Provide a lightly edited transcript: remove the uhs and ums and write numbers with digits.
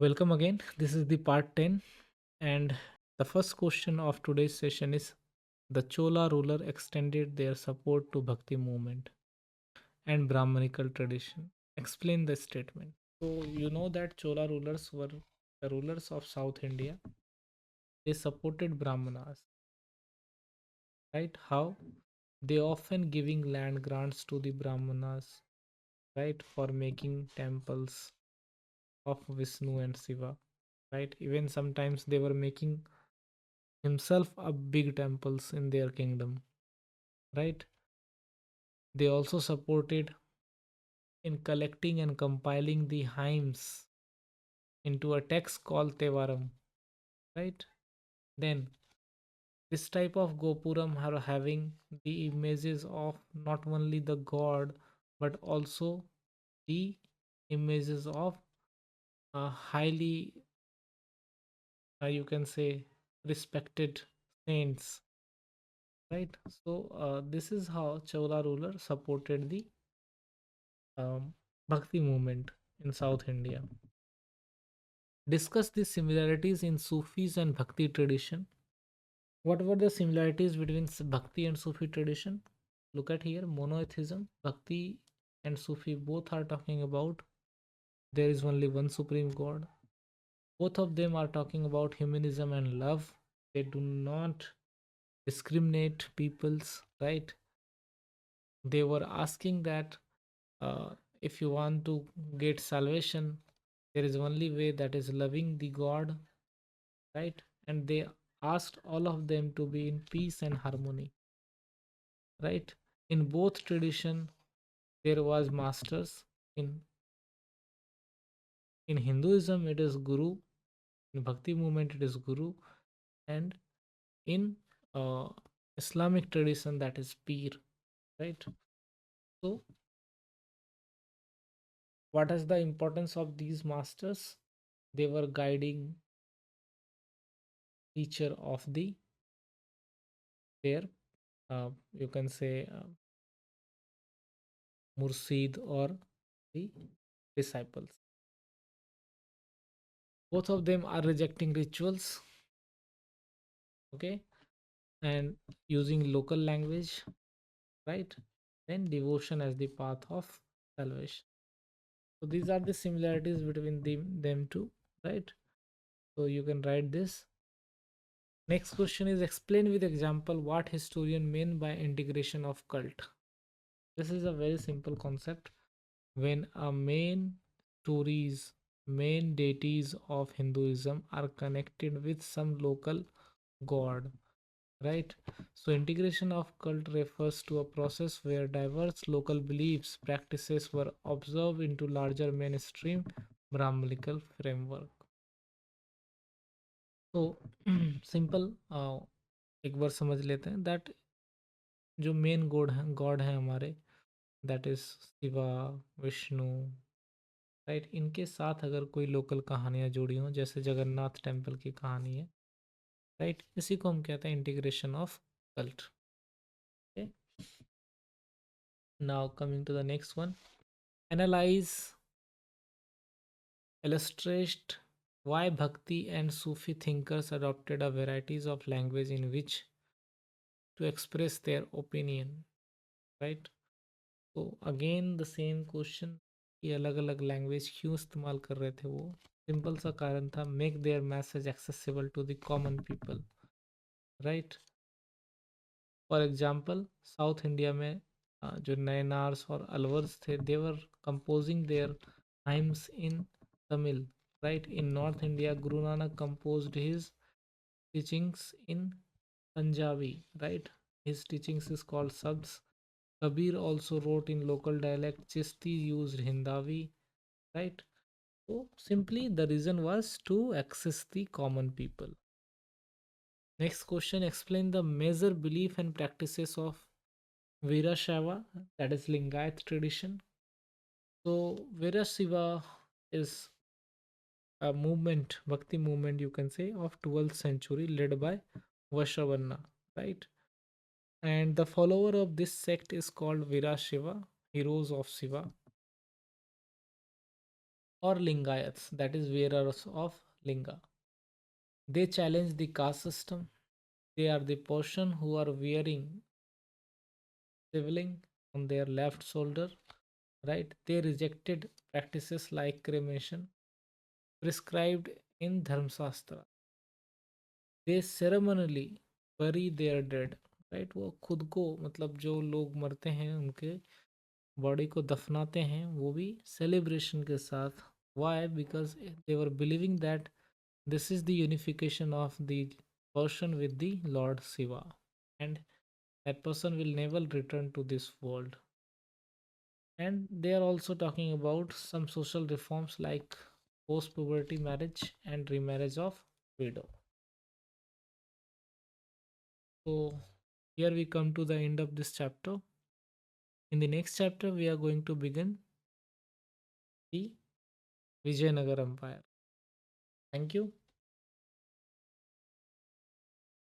Welcome again. This is the part 10, and the first question of today's session is: the Chola ruler extended their support to Bhakti movement and Brahmanical tradition. Explain the statement. So, you know that Chola rulers were the rulers of South India. They supported Brahmanas, right? How? They often giving land grants to the Brahmanas, right, for making temples of Vishnu and Shiva, right? Even sometimes they were making himself up big temples in their kingdom, right? They also supported in collecting and compiling the hymns into a text called Tevaram, right? Then this type of Gopuram are having the images of not only the god but also the images of highly, you can say, respected saints, right? So this is how Chola ruler supported the Bhakti movement in South India. Discuss the similarities in Sufis and Bhakti tradition. What were the similarities between Bhakti and Sufi tradition? Look at here: monotheism. Bhakti and Sufi both are talking about there is only one supreme God. Both of them are talking about humanism and love. They do not discriminate peoples, right? They were asking that if you want to get salvation, there is only way, that is loving the God, right? And they asked all of them to be in peace and harmony, right? In both tradition there was masters. In in Hinduism it is guru, in Bhakti movement it is guru, and in uh, Islamic tradition that is peer, right? So what is the importance of these masters? They were guiding teacher of their, you can say, mursid or the disciples. Both of them are rejecting rituals, okay, and using local language, right? Then devotion as the path of salvation. So these are the similarities between them two, right? So you can write this. Next question is: explain with example what historian mean by integration of cult. This is a very simple concept. When a main deities of Hinduism are connected with some local god, right? So integration of cult refers to a process where diverse local beliefs practices were observed into larger mainstream Brahmanical framework. तो simple एक बार समझ लेते हैं that जो main God है हमारे, that is Shiva, Vishnu, right? इनके साथ अगर कोई लोकल कहानियाँ जुड़ी हों, जैसे जगन्नाथ टेम्पल की कहानी है, राइट, इसी को हम कहते हैं integration of cult. Now coming to the next one: analyse, illustrate why Bhakti and Sufi thinkers adopted a varieties of language in which to express their opinion, right? तो अगेन द सेम क्वेश्चन कि अलग अलग language क्यों इस्तेमाल कर रहे थे वो? सिंपल सा कारण था: make their message accessible to the common people, right? For example South India में जो नयनार्स और अलवर्स थे, they were composing their hymns in Tamil, right? In North India Guru Nanak composed his teachings in Punjabi, right? His teachings is called Sabs. Kabir also wrote in local dialect. Chishti used Hindavi, right? So simply the reason was to access the common people. Next question: explain the major belief and practices of Veerashaiva, that is Lingayat tradition. So Veerashaiva is a movement, Bhakti movement, you can say, of 12th century led by Vashavarna, right? And the follower of this sect is called Virashiva, heroes of Shiva. or Lingayats, that is wearers of linga. They challenge the caste system. They are the portion who are wearing sibling on their left shoulder, right? They rejected practices like cremation prescribed in Dharmsastra. They ceremonially bury their dead, right? वो खुद को मतलब जो लोग मरते हैं उनके body को दफनाते हैं वो भी सेलिब्रेशन के साथ. Why? Because they were believing that this is the unification of the person with the Lord Shiva, and that person will never return to this world. And they are also talking about some social reforms like post puberty marriage and remarriage of widow. So here we come to the end of this chapter. In the next chapter, we are going to begin the Vijayanagar Empire. Thank you.